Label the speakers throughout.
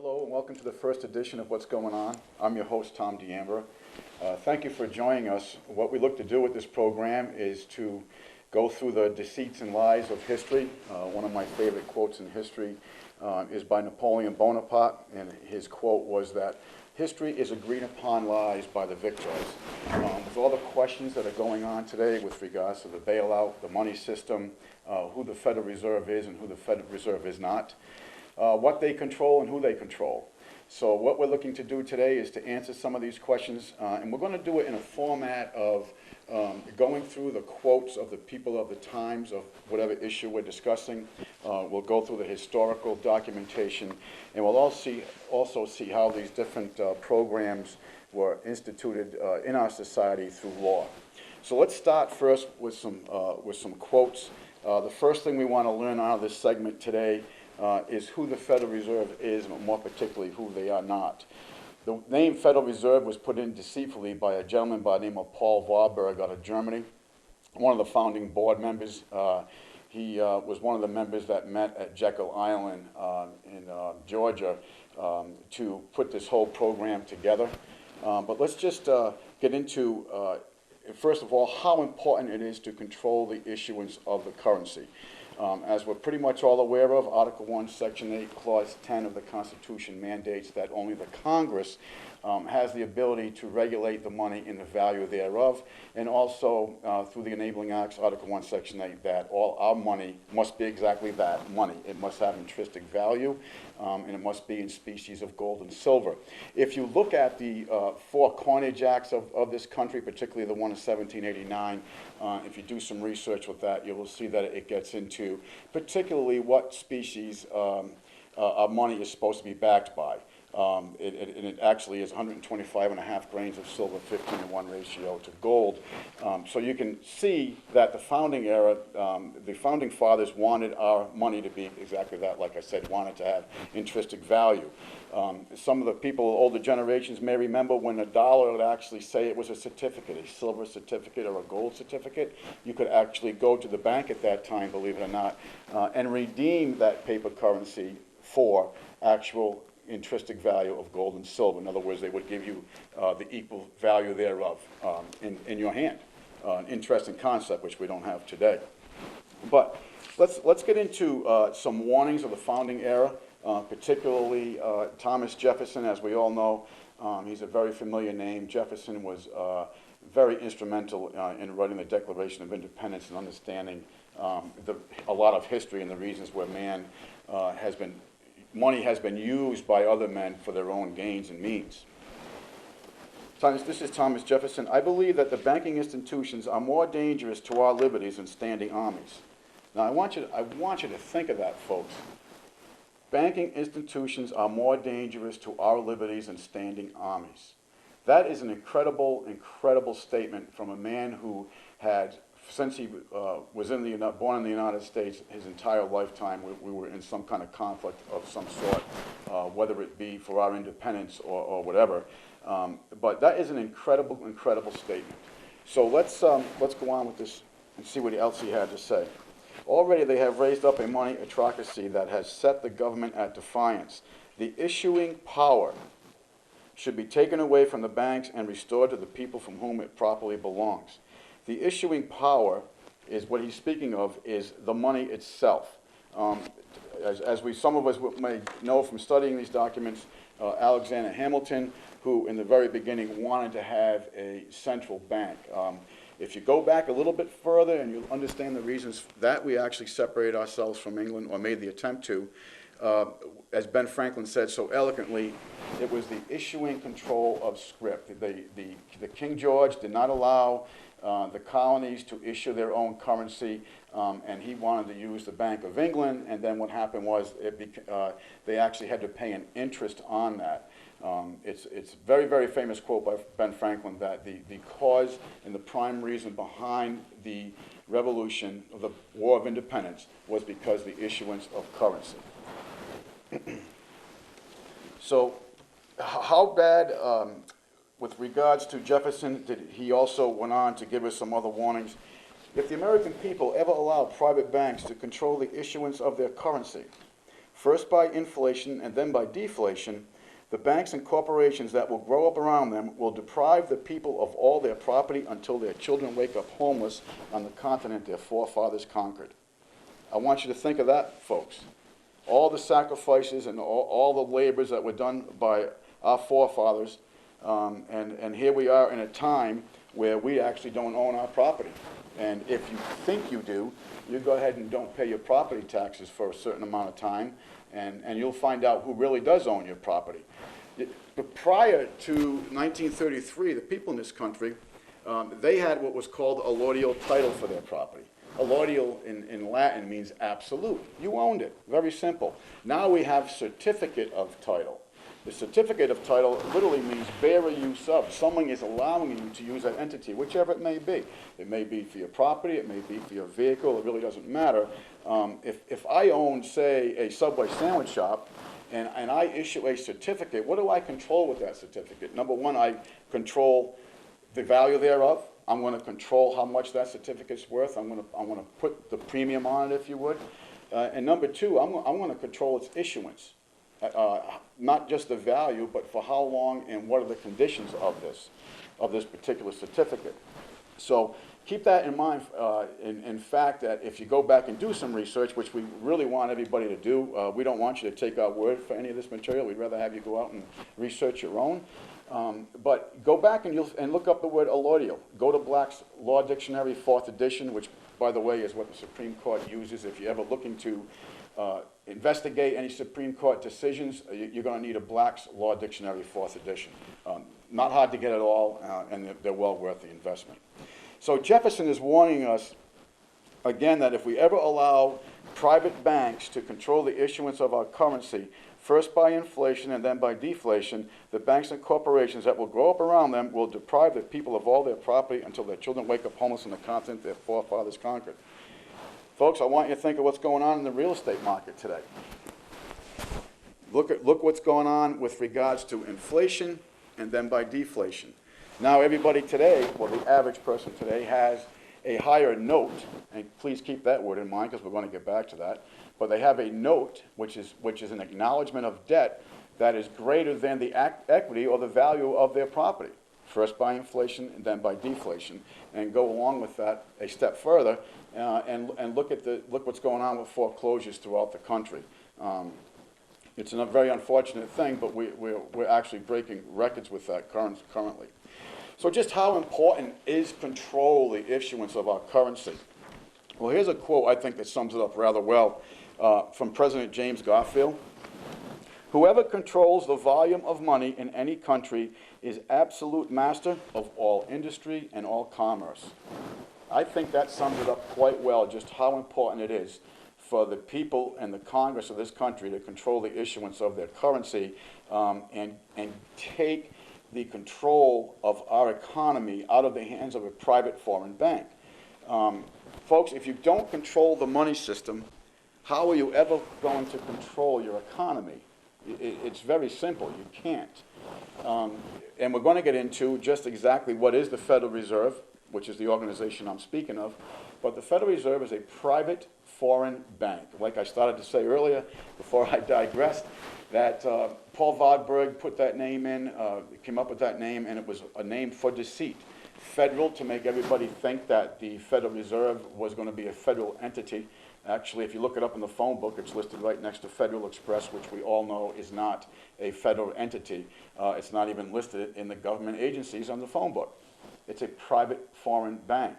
Speaker 1: Hello and welcome to the first edition of What's Going On. I'm your host, Tom D'Ambra. Thank you for joining us. What we look to do with this program is to go through the deceits and lies of history. One of my favorite quotes in history is by Napoleon Bonaparte, and his quote was that history is agreed upon lies by the victors. With all the questions that are going on today with regards to the bailout, the money system, who the Federal Reserve is and who the Federal Reserve is not, what they control and who they control. So what we're looking to do today is to answer some of these questions, and we're going to do it in a format of going through the quotes of the people of the times of whatever issue we're discussing. We'll go through the historical documentation, and we'll also see how these different programs were instituted in our society through law. So let's start first with some quotes. The first thing we want to learn out of this segment today is who the Federal Reserve is, and more particularly who they are not. The name Federal Reserve was put in deceitfully by a gentleman by the name of Paul Warburg out of Germany, one of the founding board members. He was one of the members that met at Jekyll Island in Georgia to put this whole program together. But let's just get into, first of all, how important it is to control the issuance of the currency. As we're pretty much all aware of, Article 1, Section 8, Clause 10 of the Constitution mandates that only the Congress has the ability to regulate the money and the value thereof, and also through the Enabling Acts, Article 1, Section 8, that all our money must be exactly that, money. It must have intrinsic value, and it must be in species of gold and silver. If you look at the four coinage acts of this country, particularly the one of 1789, if you do some research with that, you will see that it gets into particularly what species of money is supposed to be backed by. And it actually is 125.5 grains of silver, 15:1 ratio to gold. So you can see that the founding era, the founding fathers wanted our money to be exactly that, like I said, wanted to have intrinsic value. Some of the people, older generations may remember when a dollar would actually say it was a certificate, a silver certificate or a gold certificate. You could actually go to the bank at that time, believe it or not, and redeem that paper currency for actual intrinsic value of gold and silver. In other words, they would give you the equal value thereof in your hand. An interesting concept, which we don't have today. But let's get into some warnings of the founding era, particularly Thomas Jefferson. As we all know, he's a very familiar name. Jefferson was very instrumental in writing the Declaration of Independence and understanding a lot of history and the reasons where money has been used by other men for their own gains and means. This is Thomas Jefferson. I believe that the banking institutions are more dangerous to our liberties than standing armies. Now, I want you to think of that, folks. Banking institutions are more dangerous to our liberties than standing armies. That is an incredible, incredible statement from a man who had, since he was born in the United States, his entire lifetime, we were in some kind of conflict of some sort, whether it be for our independence or whatever. But that is an incredible, incredible statement. So let's go on with this and see what else he had to say. Already they have raised up a money autocracy that has set the government at defiance. The issuing power should be taken away from the banks and restored to the people from whom it properly belongs. The issuing power is what he's speaking of is the money itself. As some of us may know from studying these documents, Alexander Hamilton, who in the very beginning wanted to have a central bank. If you go back a little bit further and you understand the reasons that we actually separated ourselves from England or made the attempt to, as Ben Franklin said so eloquently, it was the issuing control of scrip. The King George did not allow the colonies to issue their own currency, and he wanted to use the Bank of England, and then what happened was they actually had to pay an interest on that. It's a very, very famous quote by Ben Franklin that the cause and the prime reason behind the revolution of the War of Independence was because the issuance of currency. So how bad, with regards to Jefferson, he also went on to give us some other warnings. If the American people ever allow private banks to control the issuance of their currency, first by inflation and then by deflation, the banks and corporations that will grow up around them will deprive the people of all their property until their children wake up homeless on the continent their forefathers conquered. I want you to think of that, folks. All the sacrifices and all the labors that were done by our forefathers, and here we are in a time where we actually don't own our property. And if you think you do, you go ahead and don't pay your property taxes for a certain amount of time, and you'll find out who really does own your property. But prior to 1933, the people in this country, they had what was called a laudial title for their property. A laudial in Latin means absolute. You owned it. Very simple. Now we have certificate of title. The certificate of title literally means bearer use of. Someone is allowing you to use that entity, whichever it may be. It may be for your property, it may be for your vehicle, it really doesn't matter. If I own, say, a Subway sandwich shop, and I issue a certificate, what do I control with that certificate? Number one, I control the value thereof. I'm going to control how much that certificate's worth. I'm going to put the premium on it, if you would. And number two, I'm going to control its issuance. Not just the value, but for how long and what are the conditions of this particular certificate. So keep that in mind. In fact, that if you go back and do some research, which we really want everybody to do, we don't want you to take our word for any of this material. We'd rather have you go out and research your own. But go back and look up the word allodial. Go to Black's Law Dictionary, 4th edition, which, by the way, is what the Supreme Court uses. If you're ever looking to investigate any Supreme Court decisions, you're going to need a Black's Law Dictionary, 4th edition. Not hard to get at all, and they're well worth the investment. So Jefferson is warning us, again, that if we ever allow private banks to control the issuance of our currency, first by inflation and then by deflation, the banks and corporations that will grow up around them will deprive the people of all their property until their children wake up homeless on the continent their forefathers conquered. Folks, I want you to think of what's going on in the real estate market today. Look what's going on with regards to inflation and then by deflation. Now everybody today, well, the average person today has a higher note, and please keep that word in mind because we're going to get back to that, but they have a note which is an acknowledgement of debt that is greater than the equity or the value of their property, first by inflation and then by deflation. And go along with that a step further and look what's going on with foreclosures throughout the country. It's a very unfortunate thing, but we're actually breaking records with that currently. So just how important is control the issuance of our currency? Well, here's a quote I think that sums it up rather well from President James Garfield. Whoever controls the volume of money in any country is absolute master of all industry and all commerce. I think that sums it up quite well, just how important it is for the people and the Congress of this country to control the issuance of their currency and take the control of our economy out of the hands of a private foreign bank. Folks, if you don't control the money system, how are you ever going to control your economy? It's very simple. You can't. And we're going to get into just exactly what is the Federal Reserve, which is the organization I'm speaking of. But the Federal Reserve is a private foreign bank. Like I started to say earlier, before I digressed, that Paul Vodberg put that name in, came up with that name, and it was a name for deceit. Federal, to make everybody think that the Federal Reserve was going to be a federal entity. Actually, if you look it up in the phone book, it's listed right next to Federal Express, which we all know is not a federal entity. It's not even listed in the government agencies on the phone book. It's a private foreign bank.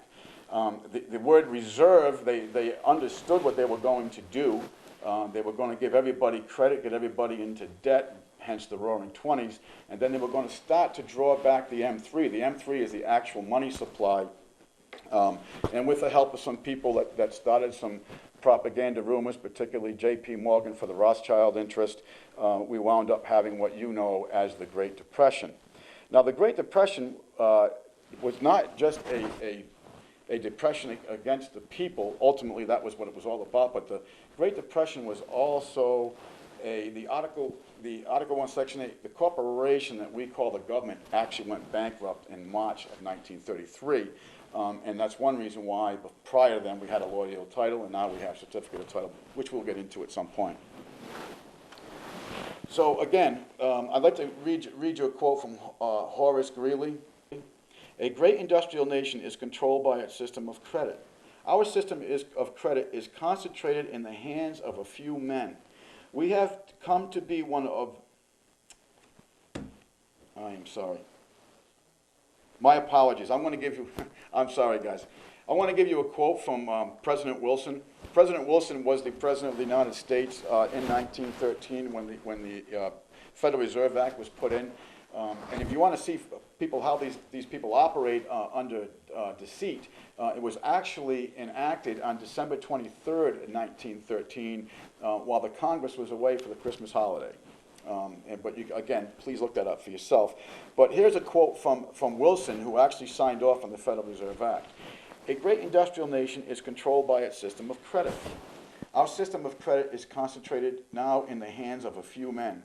Speaker 1: The word reserve, they understood what they were going to do. They were going to give everybody credit, get everybody into debt, hence the Roaring '20s, and then they were going to start to draw back the M3. The M3 is the actual money supply, and with the help of some people that started some propaganda rumors, particularly J.P. Morgan for the Rothschild interest, we wound up having what you know as the Great Depression. Now, the Great Depression was not just a depression against the people. Ultimately, that was what it was all about. But the Great Depression was also the Article 1, Section 8, the corporation that we call the government actually went bankrupt in March of 1933. And that's one reason why prior to then we had a laudial title, and now we have certificate of title, which we'll get into at some point. So again, I'd like to read you a quote from Horace Greeley. A great industrial nation is controlled by its system of credit. Our system of credit is concentrated in the hands of a few men. We have come to be one of, I am sorry. My apologies. I'm going to give you, I'm sorry guys. I want to give you a quote from President Wilson. President Wilson was the President of the United States in 1913 when the Federal Reserve Act was put in. And if you want to see people how these people operate under deceit, it was actually enacted on December 23rd, 1913, while the Congress was away for the Christmas holiday. But again, please look that up for yourself. But here's a quote from Wilson, who actually signed off on the Federal Reserve Act. A great industrial nation is controlled by its system of credit. Our system of credit is concentrated now in the hands of a few men.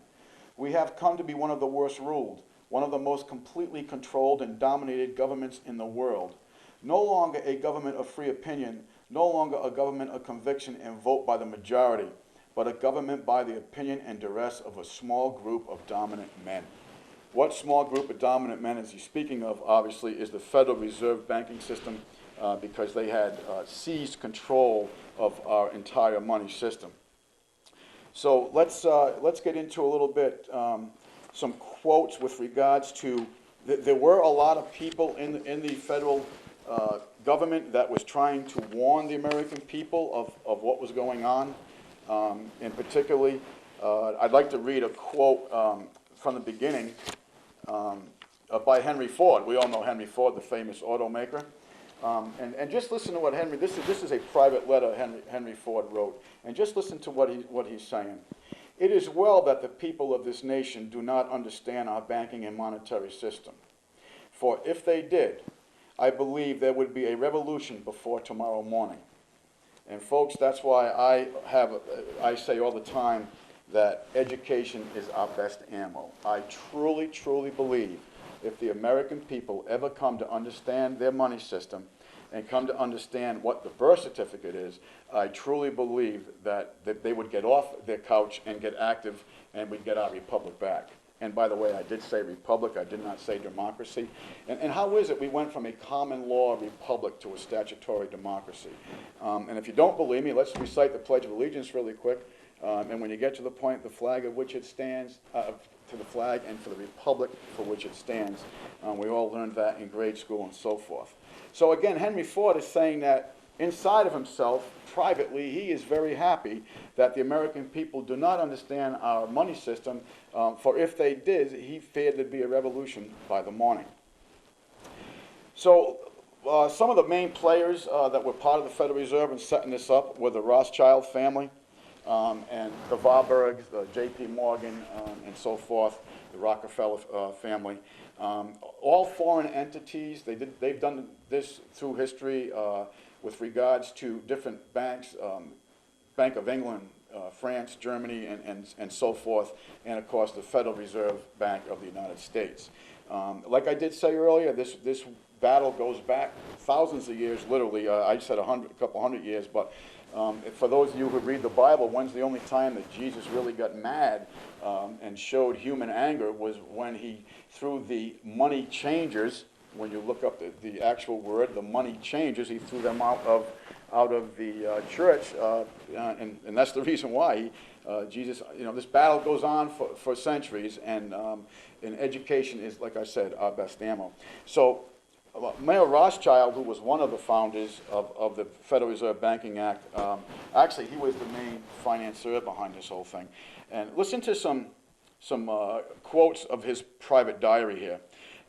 Speaker 1: We have come to be one of the worst ruled, one of the most completely controlled and dominated governments in the world. No longer a government of free opinion, no longer a government of conviction and vote by the majority, but a government by the opinion and duress of a small group of dominant men. What small group of dominant men is he speaking of, obviously, is the Federal Reserve banking system, because they had seized control of our entire money system. So let's get into a little bit some quotes with regards to there were a lot of people in the federal government that was trying to warn the American people of what was going on. And particularly, I'd like to read a quote from the beginning by Henry Ford. We all know Henry Ford, the famous automaker. And just listen to what this is a private letter Henry Ford wrote, and just listen to what he's saying. It is well that the people of this nation do not understand our banking and monetary system. For if they did, I believe there would be a revolution before tomorrow morning. And folks, that's why I say all the time that education is our best ammo. I truly, truly believe if the American people ever come to understand their money system and come to understand what the birth certificate is, I truly believe that they would get off their couch and get active, and we'd get our republic back. And by the way, I did say republic, I did not say democracy. And how is it we went from a common law republic to a statutory democracy? And if you don't believe me, let's recite the Pledge of Allegiance really quick. And when you get to the point, the flag of which it stands, to the flag and for the republic for which it stands. We all learned that in grade school and so forth. So again, Henry Ford is saying that inside of himself, privately, he is very happy that the American people do not understand our money system, for if they did, he feared there'd be a revolution by the morning. So some of the main players that were part of the Federal Reserve in setting this up were the Rothschild family, and the Warburgs, the J.P. Morgan, and so forth, the Rockefeller family. All foreign entities, they've done this through history with regards to different banks, Bank of England, France, Germany, and so forth, and of course the Federal Reserve Bank of the United States. Like I did say earlier, this battle goes back thousands of years, literally. I said a couple hundred years, but for those of you who read the Bible, when's the only time that Jesus really got mad and showed human anger was when he threw the money changers. When you look up the actual word, the money changers, he threw them out of the church, and that's the reason why Jesus. This battle goes on for centuries, and education is, like I said, our best ammo. So Mayer Rothschild, who was one of the founders of the Federal Reserve Banking Act, actually he was the main financier behind this whole thing. And listen to some quotes of his private diary here.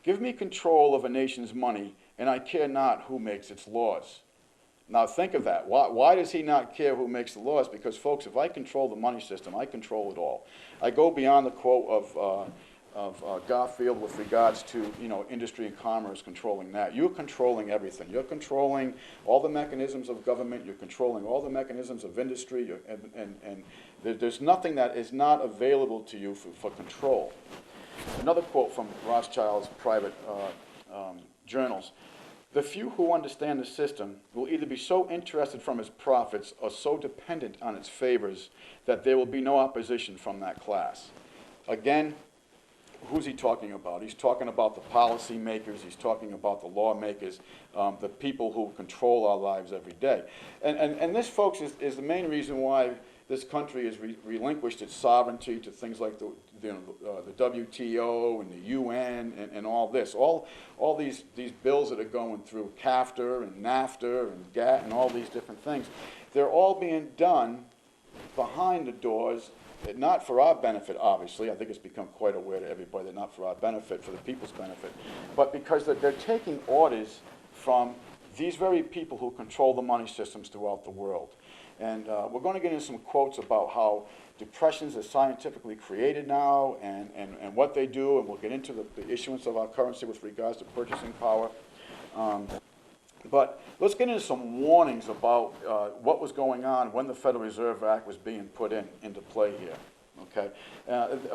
Speaker 1: Give me control of a nation's money, and I care not who makes its laws. Now think of that. Why does he not care who makes the laws? Because, folks, if I control the money system, I control it all. I go beyond the quote of Garfield with regards to industry and commerce controlling that. You're controlling everything. You're controlling all the mechanisms of government. You're controlling all the mechanisms of industry. And there's nothing that is not available to you for control. Another quote from Rothschild's private journals. The few who understand the system will either be so interested from its profits or so dependent on its favors that there will be no opposition from that class. again, who's he talking about? He's talking about the policy makers, he's talking about the lawmakers, the people who control our lives every day. And this, folks, is the main reason why this country has relinquished its sovereignty to things like the WTO and the UN and all this. All these bills that are going through, CAFTA and NAFTA and GATT and all these different things, they're all being done behind the doors, not for our benefit, obviously. I think it's become quite aware to everybody that not for our benefit, for the people's benefit, but because they're taking orders from these very people who control the money systems throughout the world. And we're going to get into some quotes about how depressions are scientifically created now and what they do, and we'll get into the issuance of our currency with regards to purchasing power. But let's get into some warnings about what was going on when the Federal Reserve Act was being put into play here. Okay,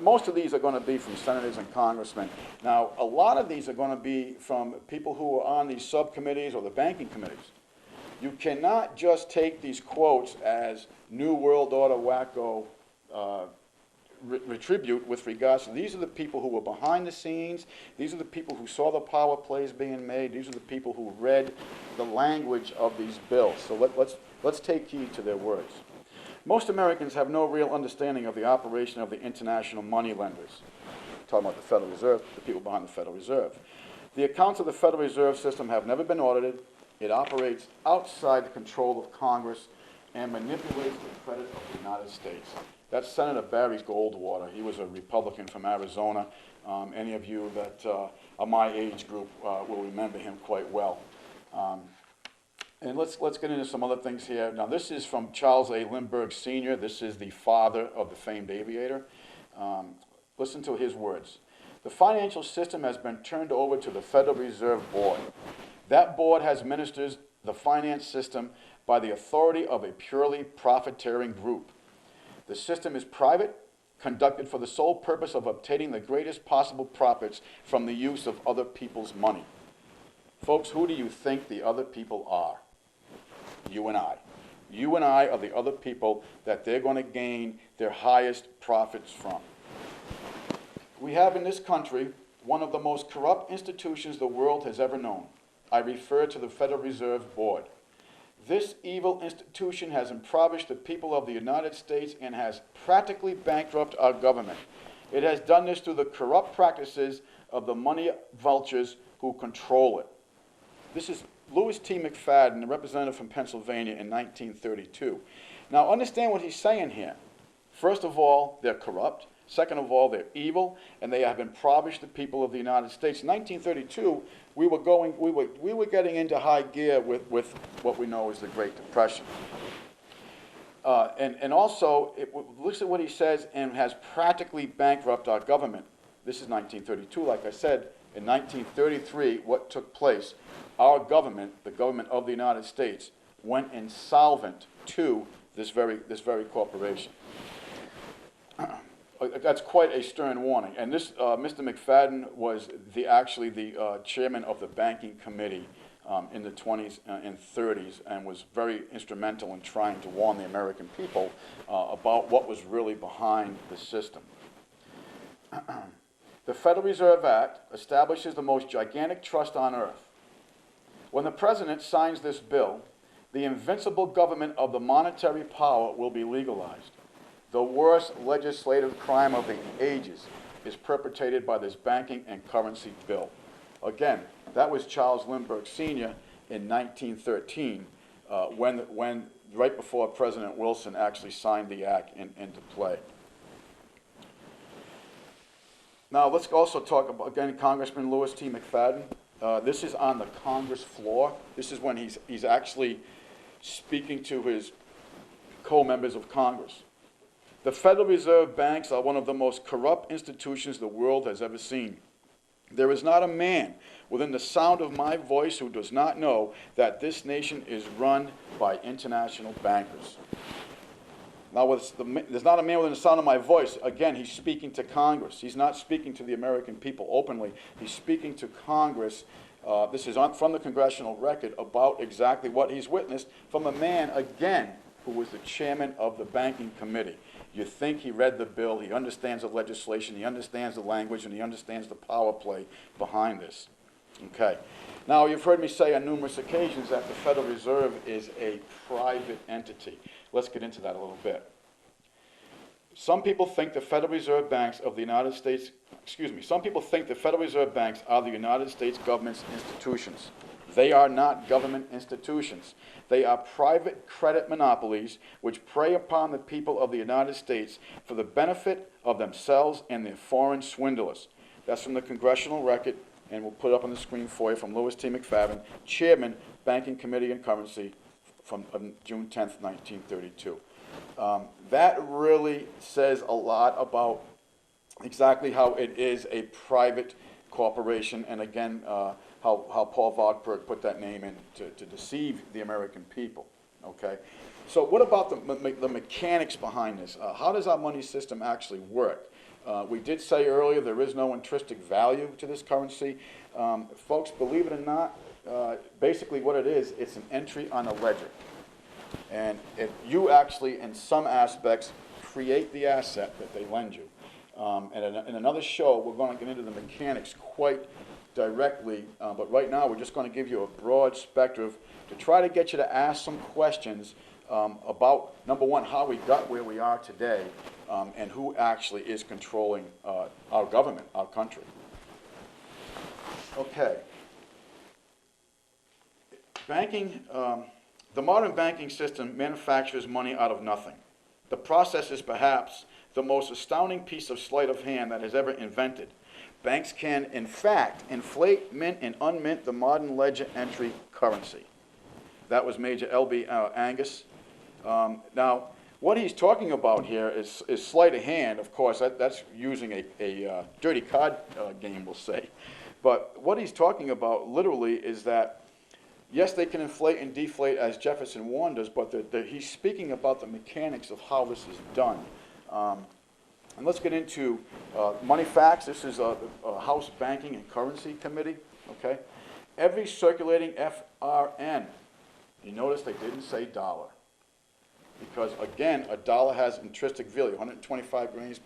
Speaker 1: most of these are going to be from senators and congressmen. Now, a lot of these are going to be from people who are on these subcommittees or the banking committees. You cannot just take these quotes as New World Order wacko retribute with regards to these are the people who were behind the scenes, these are the people who saw the power plays being made, these are the people who read the language of these bills. So let's take heed to their words. Most Americans have no real understanding of the operation of the international money lenders. I'm talking about the Federal Reserve, the people behind the Federal Reserve. The accounts of the Federal Reserve System have never been audited. It operates outside the control of Congress and manipulates the credit of the United States. That's Senator Barry Goldwater. He was a Republican from Arizona. Any of you that are my age group will remember him quite well. And let's get into some other things here. Now, this is from Charles A. Lindbergh Sr. This is the father of the famed aviator. Listen to his words. The financial system has been turned over to the Federal Reserve Board. That board has administered the finance system by the authority of a purely profiteering group. The system is private, conducted for the sole purpose of obtaining the greatest possible profits from the use of other people's money. Folks, who do you think the other people are? You and I. You and I are the other people that they're going to gain their highest profits from. We have in this country one of the most corrupt institutions the world has ever known. I refer to the Federal Reserve Board. This evil institution has impoverished the people of the United States and has practically bankrupted our government. It has done this through the corrupt practices of the money vultures who control it. This is Louis T. McFadden, a representative from Pennsylvania in 1932. Now, understand what he's saying here. First of all, they're corrupt. Second of all, they're evil, and they have impoverished the people of the United States. In 1932, we were getting into high gear with what we know as the Great Depression. And also, looks at what he says, and has practically bankrupted our government. This is 1932, like I said. In 1933, what took place? Our government, the government of the United States, went insolvent to this very corporation. That's quite a stern warning. And this, Mr. McFadden was actually the chairman of the banking committee in the 20s and 30s, and was very instrumental in trying to warn the American people about what was really behind the system. The Federal Reserve Act establishes the most gigantic trust on earth. When the president signs this bill, the invincible government of the monetary power will be legalized. The worst legislative crime of the ages is perpetrated by this banking and currency bill. Again, that was Charles Lindbergh Sr. in 1913, when right before President Wilson actually signed the act into play. Now, let's also talk about, again, Congressman Louis T. McFadden. This is on the Congress floor. This is when he's actually speaking to his co-members of Congress. The Federal Reserve banks are one of the most corrupt institutions the world has ever seen. There is not a man within the sound of my voice who does not know that this nation is run by international bankers. Now, there's not a man within the sound of my voice. Again, he's speaking to Congress. He's not speaking to the American people openly. He's speaking to Congress. This is from the congressional record about exactly what he's witnessed from a man, again, who was the chairman of the banking committee. You think he read the bill, he understands the legislation, he understands the language, and he understands the power play behind this. Okay. Now, you've heard me say on numerous occasions that the Federal Reserve is a private entity. Let's get into that a little bit. Some people think the Federal Reserve Banks of the United States, some people think the Federal Reserve Banks are the United States government's institutions. They are not government institutions. They are private credit monopolies which prey upon the people of the United States for the benefit of themselves and their foreign swindlers. That's from the Congressional Record, and we'll put it up on the screen for you, from Louis T. McFadden, Chairman, Banking Committee and Currency, from June 10th, 1932. That really says a lot about exactly how it is a private corporation, and again, how Paul Warburg put that name in to deceive the American people. Okay, so what about the mechanics behind this? How does our money system actually work? We did say earlier there is no intrinsic value to this currency. Folks, believe it or not, basically what it is, it's an entry on a ledger. And if you actually, in some aspects, create the asset that they lend you. And in another show, we're going to get into the mechanics quite directly, but right now we're just going to give you a broad spectrum to try to get you to ask some questions about, number one, how we got where we are today, and who actually is controlling our government, our country. Okay. Banking, the modern banking system manufactures money out of nothing. The process is perhaps the most astounding piece of sleight of hand that has ever invented. Banks can, in fact, inflate, mint, and unmint the modern ledger entry currency. That was Major L.B. Angus. Now, what he's talking about here is sleight of hand. Of course, that's using a dirty card game, we'll say. But what he's talking about literally is that, yes, they can inflate and deflate as Jefferson warned us, but he's speaking about the mechanics of how this is done. And let's get into money facts. This is a House Banking and Currency Committee. Okay, every circulating FRN. You notice they didn't say dollar, because again, a dollar has intrinsic value, 125 grains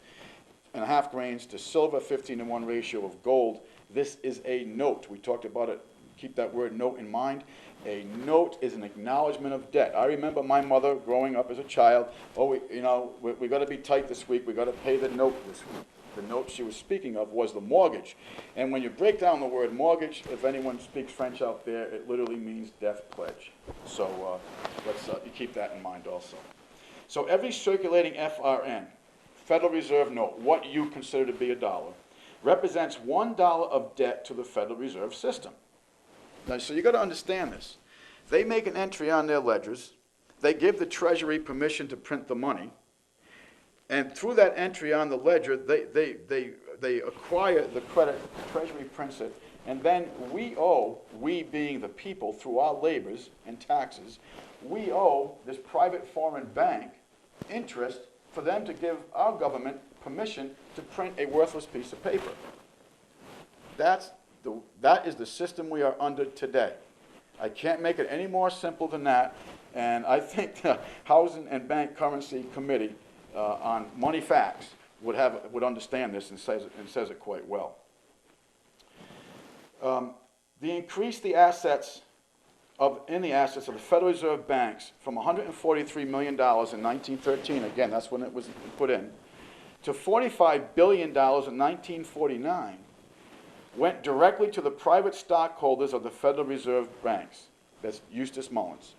Speaker 1: and a half grains to silver, 15-to-1 ratio of gold. This is a note. We talked about it. Keep that word note in mind. A note is an acknowledgement of debt. I remember my mother growing up as a child. Oh, we got to be tight this week. We got to pay the note this week. The note she was speaking of was the mortgage. And when you break down the word mortgage, if anyone speaks French out there, it literally means death pledge. So let's you keep that in mind also. So every circulating FRN, Federal Reserve note, what you consider to be a dollar, represents $1 of debt to the Federal Reserve System. Now, so you got to understand this. They make an entry on their ledgers. They give the Treasury permission to print the money. And through that entry on the ledger, they acquire the credit, the Treasury prints it, and then we being the people, through our labors and taxes, we owe this private foreign bank interest for them to give our government permission to print a worthless piece of paper. That is the system we are under today. I can't make it any more simple than that, and I think the Housing and Bank Currency Committee on Money Facts would understand this and says it quite well. They increased the assets of the Federal Reserve banks from $143 million in 1913, again, that's when it was put in, to $45 billion in 1949, went directly to the private stockholders of the Federal Reserve banks. That's Eustace Mullins.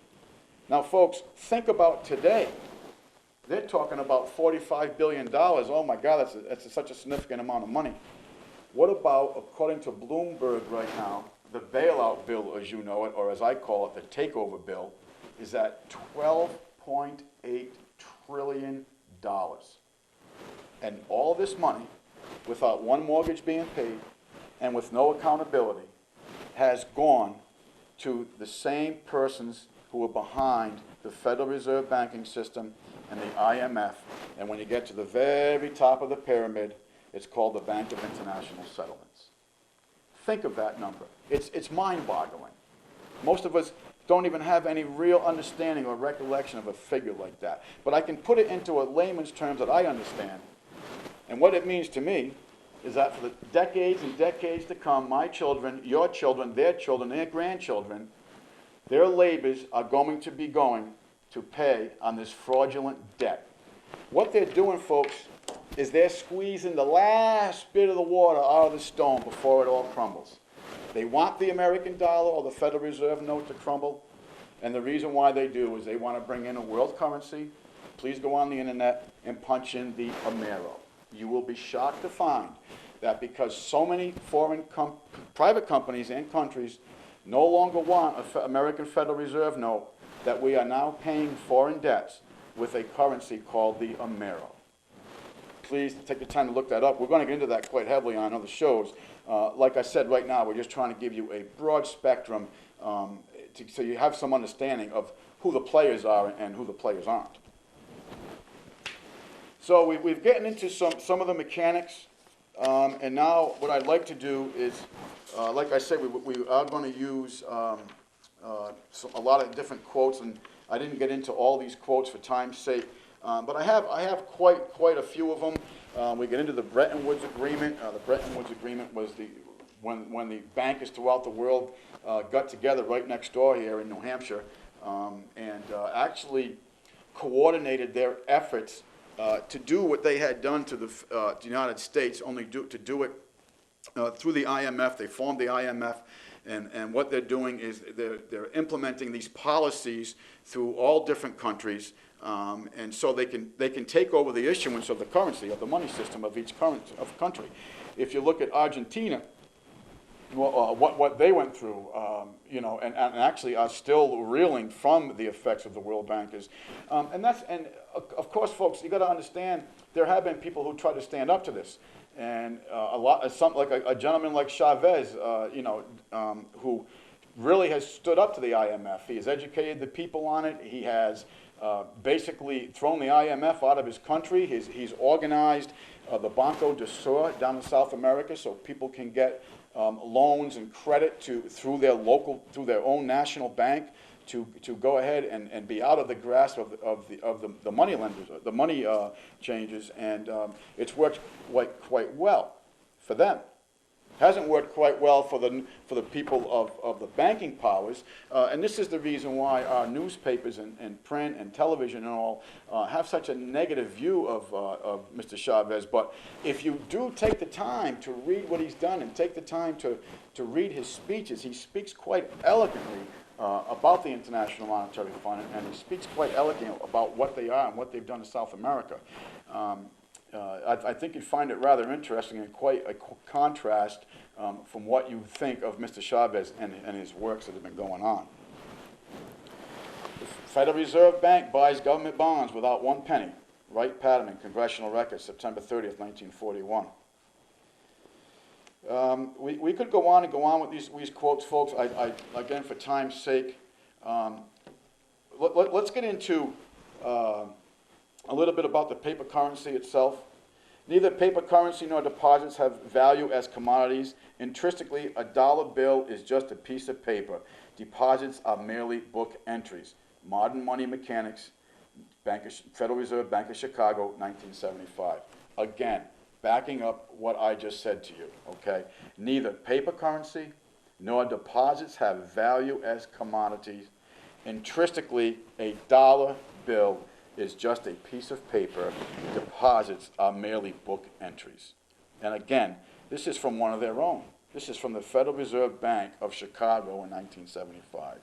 Speaker 1: Now, folks, think about today. They're talking about $45 billion. Oh, my God, that's such a significant amount of money. What about, according to Bloomberg right now, the bailout bill, as you know it, or as I call it, the takeover bill, is at $12.8 trillion. And all this money, without one mortgage being paid, and with no accountability, has gone to the same persons who are behind the Federal Reserve banking system and the IMF. And when you get to the very top of the pyramid, it's called the Bank of International Settlements. Think of that number. It's mind-boggling. Most of us don't even have any real understanding or recollection of a figure like that. But I can put it into a layman's terms that I understand. And what it means to me is that for the decades and decades to come, my children, your children, their grandchildren, their labors are going to be going to pay on this fraudulent debt. What they're doing, folks, is they're squeezing the last bit of the water out of the stone before it all crumbles. They want the American dollar or the Federal Reserve note to crumble, and the reason why they do is they want to bring in a world currency. Please go on the internet and punch in the Amero. You will be shocked to find that because so many foreign private companies and countries no longer want an American Federal Reserve note, that we are now paying foreign debts with a currency called the Amero. Please take the time to look that up. We're going to get into that quite heavily on other shows. Like I said, right now, we're just trying to give you a broad spectrum so you have some understanding of who the players are and who the players aren't. So we've gotten into some of the mechanics, and now what I'd like to do is, like I said, we are going to use a lot of different quotes, and I didn't get into all these quotes for time's sake. But I have quite a few of them. We get into the Bretton Woods Agreement. The Bretton Woods Agreement was when the bankers throughout the world got together right next door here in New Hampshire and actually coordinated their efforts to do what they had done to the United States, only to do it through the IMF. They formed the IMF. And what they're doing is they're implementing these policies through all different countries, and so they can take over the issuance of the currency, of the money system of each country. If you look at Argentina, what they went through, and actually are still reeling from the effects of the world bankers, and of course, folks, you got to understand there have been people who try to stand up to this. And a gentleman like Chavez, who really has stood up to the IMF. He has educated the people on it. He has basically thrown the IMF out of his country. He's organized the Banco de Sur down in South America, so people can get loans and credit through their own national bank to go ahead and be out of the grasp of the money lenders, the money changers, and it's worked quite well for them. Hasn't worked quite well for the people of the banking powers, and this is the reason why our newspapers and print and television and all have such a negative view of Mr. Chavez. But if you do take the time to read what he's done and take the time to read his speeches, he speaks quite eloquently about the International Monetary Fund, and he speaks quite eloquently about what they are and what they've done to South America. I think you'd find it rather interesting and quite a contrast from what you think of Mr. Chavez and his works that have been going on. The Federal Reserve Bank buys government bonds without one penny. Wright Patterson, Congressional Records, September 30th, 1941. We could go on and go on with these quotes, folks. Again, for time's sake, let's get into a little bit about the paper currency itself. Neither paper currency nor deposits have value as commodities. Intrinsically, a dollar bill is just a piece of paper. Deposits are merely book entries. Modern Money Mechanics, Federal Reserve Bank of Chicago, 1975. Again, backing up what I just said to you, okay? Neither paper currency nor deposits have value as commodities. Intrinsically, a dollar bill is just a piece of paper. Deposits are merely book entries. And again, this is from one of their own. This is from the Federal Reserve Bank of Chicago in 1975.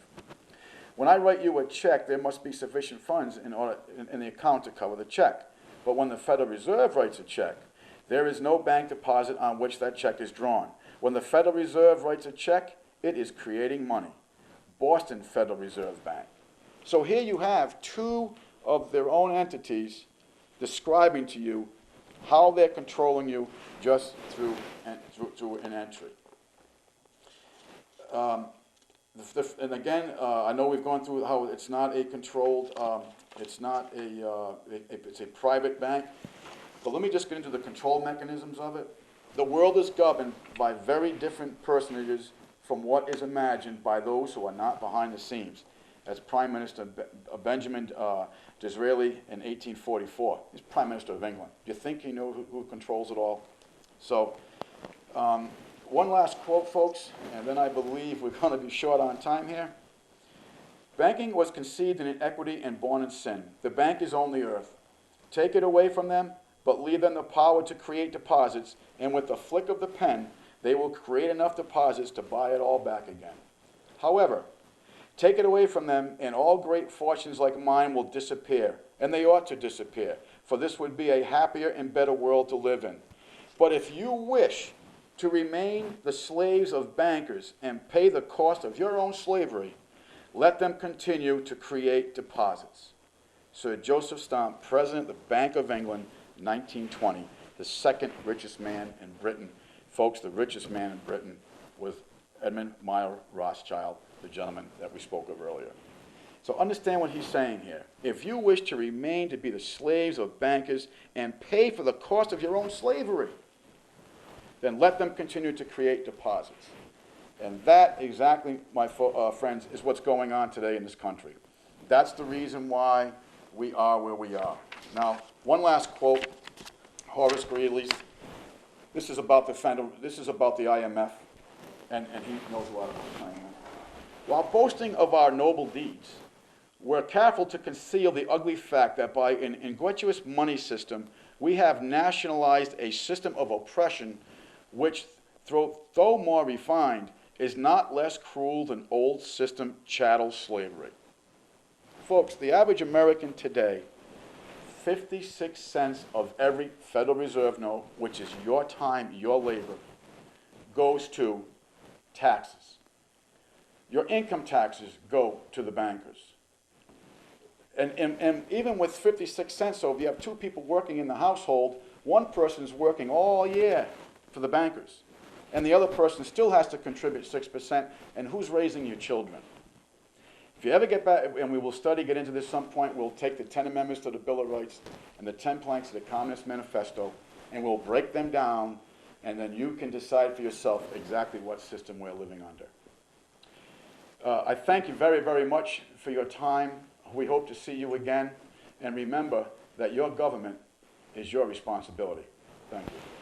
Speaker 1: When I write you a check, there must be sufficient funds in the account to cover the check. But when the Federal Reserve writes a check, there is no bank deposit on which that check is drawn. When the Federal Reserve writes a check, it is creating money. Boston Federal Reserve Bank. So here you have two of their own entities describing to you how they're controlling you just through an entry. And again, I know we've gone through how it's not a controlled, it's a private bank. But let me just get into the control mechanisms of it. The world is governed by very different personages from what is imagined by those who are not behind the scenes, as Prime Minister Benjamin Disraeli in 1844. He's Prime Minister of England. Do you think he knows who controls it all? So, one last quote, folks, and then I believe we're going to be short on time here. Banking was conceived in inequity and born in sin. The bank is only earth. Take it away from them, but leave them the power to create deposits, and with the flick of the pen, they will create enough deposits to buy it all back again. However, take it away from them, and all great fortunes like mine will disappear, and they ought to disappear, for this would be a happier and better world to live in. But if you wish to remain the slaves of bankers and pay the cost of your own slavery, let them continue to create deposits. Sir Joseph Stamp, President of the Bank of England, 1920, the second richest man in Britain. Folks, the richest man in Britain was Edmund Meyer Rothschild, the gentleman that we spoke of earlier. So understand what he's saying here. If you wish to remain to be the slaves of bankers and pay for the cost of your own slavery, then let them continue to create deposits. And that exactly, my friends, is what's going on today in this country. That's the reason why we are where we are. Now, one last quote, Horace Greeley's. This is about the IMF, and he knows a lot about the IMF. While boasting of our noble deeds, we're careful to conceal the ugly fact that by an ingratuitous money system, we have nationalized a system of oppression which, though more refined, is not less cruel than old system chattel slavery. Folks, the average American today, 56 cents of every Federal Reserve note, which is your time, your labor, goes to taxes. Your income taxes go to the bankers. And even with 56 cents, so if you have two people working in the household, one person's working all year for the bankers, and the other person still has to contribute 6%, and who's raising your children? If you ever get back, and we will get into this some point, we'll take the 10 amendments to the Bill of Rights and the 10 planks of the Communist Manifesto, and we'll break them down, and then you can decide for yourself exactly what system we're living under. I thank you very, very much for your time. We hope to see you again, and remember that your government is your responsibility. Thank you.